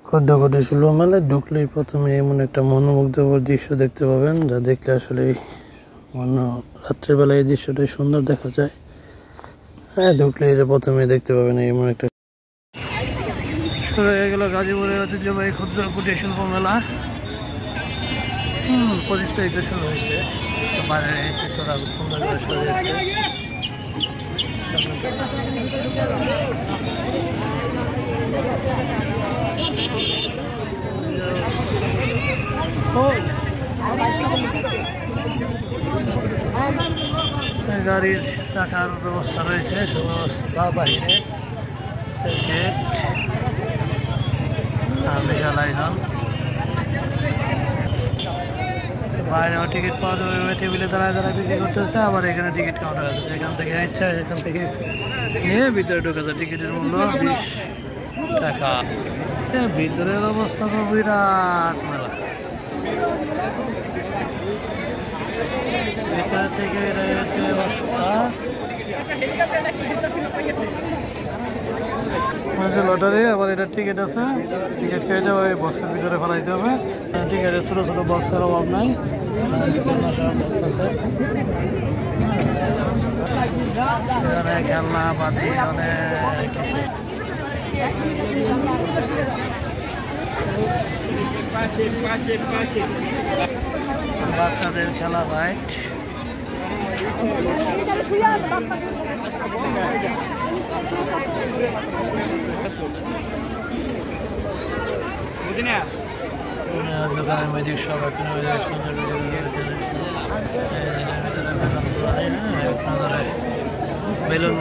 খদ্দাকটি ষোলো মেলায় ঢুকলেই প্রথমে এমন একটা মনোমুগ্ধকর দৃশ্য দেখতে পাবেন, যা দেখলে আসলে রাত্রেবেলায় এই দৃশ্যটাই সুন্দর দেখা যায়। হ্যাঁ, ঢুকলে এটা প্রথমে দেখতে পাবেন এমন একটা। শুরু হয়ে গেল গাজীপুরের ঐতিহ্যবাহী ক্ষুদ্র কুটির শিল্প মেলা। 25 তারিখে শুরু হয়েছে। বাইরে এই চিত্রটা সুন্দর করে সাজিয়েছে। গাড়ির রাখার ব্যবস্থা রয়েছে, সুব্যবস্থা বাহিরে বিশাল আয়োজন। বাইরেও টিকিট পাওয়া যাবে, টেবিলে দাঁড়ায় দাঁড়ায় বিক্রি করতেছে। আবার এখানে টিকিট কাউন্টার আছে, যেখান থেকে ইচ্ছা এখান থেকে নিয়ে ভিতরে ঢুকে যায়। টিকিটের মূল্য 20 টাকা। ভিতরের অবস্থা তো বিরাট মেলা। ভিতরে থেকে লটারি, আবার এটা টিকিট আছে। টিকিট কেটে ওই বক্সের ভিতরে ফেলাইতে হবে। টিকিটের ছোটো ছোটো বক্সের অভাব নাই। খেলনা পাতি অনেক কিছু। বাচ্চাদের খেলা রাইড। দোকানের ম্যাজিক সব এখানে বেলুন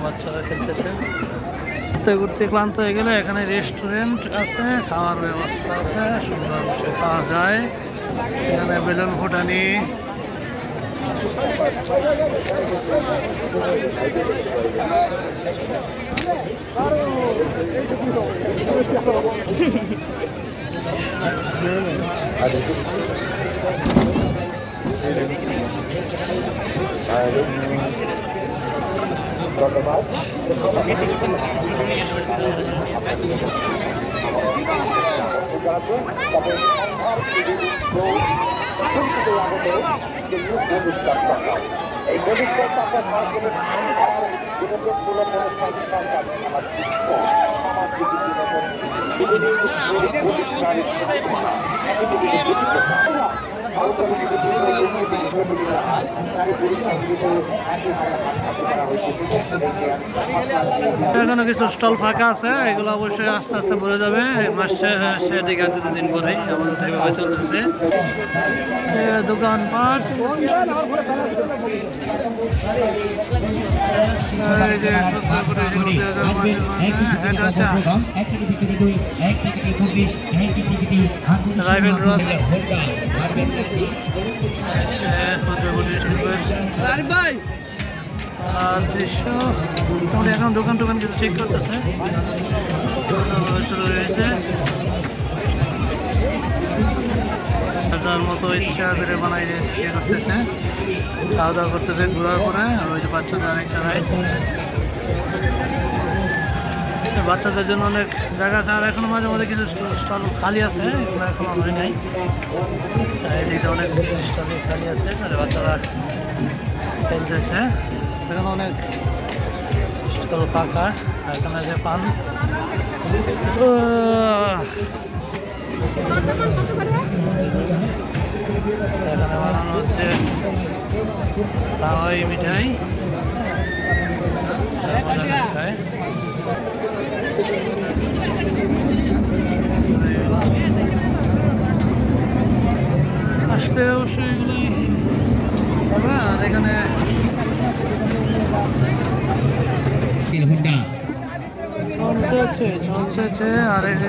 বাচ্চারা খেলতেছে। ঘুরতে ঘুরতে ক্লান্ত হয়ে গেলে এখানে রেস্টুরেন্ট আছে, খাওয়ার ব্যবস্থা আছে, সুন্দর বসে খাওয়া যায়। এখানে বেলুন ফুটানি, ধন্যবাদ। এই ভবিষ্যৎ এখানে কিছু স্টল ফাঁকা আছে, এগুলো অবশ্যই আস্তে আস্তে ভরে যাবে। মাসে দিকে 2 দিন পরেই আমাদের এইভাবে চলতেছে দোকানপাট। দৃশ্য মোটামুটি এখন দোকান টোকান কিছু ঠিক করতেছে, শুরু হয়েছে। যার মতো ইচ্ছা করে বানাই ইয়ে করতেছে, খাওয়া দাওয়া করতেছে ঘোরার পরে। আর ওই যে বাচ্চাদের অনেকটা রাইড, বাচ্চাদের জন্য অনেক জায়গা আছে। আর এখনো মাঝে মাঝে কিছু স্টল খালি আছে, এগুলো এখনো হয় নাই। এদিকে অনেক স্টল খালি আছে, বাচ্চারা খেলতেছে। এখানে অনেক স্টল ফাঁকা। এখানে আছে পান, এখানে বানানো হচ্ছে হাওয়াই মিঠাই, মিঠাই। আসলে অবশ্যই এগুলোই। আর এখানে চলছে। আর এই যে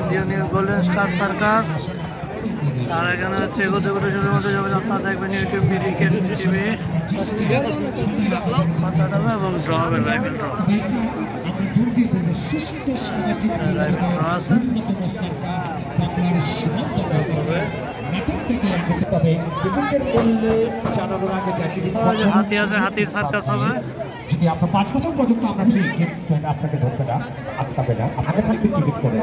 গোল্ডেন স্টার সার্কাস। আর এখানে হচ্ছে এগোতে এগোতে শুধুমাত্র যাবে আপনারা দেখবেন ইউটিউব ক্রিকেট টিভি এবং ড্র হবে, রাইফেল ড্র আছে। হাতি আছে, হাতির সার্কাস হবে। যদি আপনার 5 বছর পর্যন্ত আমরা ফ্রি আপনাকে ধরবে না, আটকাবে না, আগে থাকবে টিকিট করে।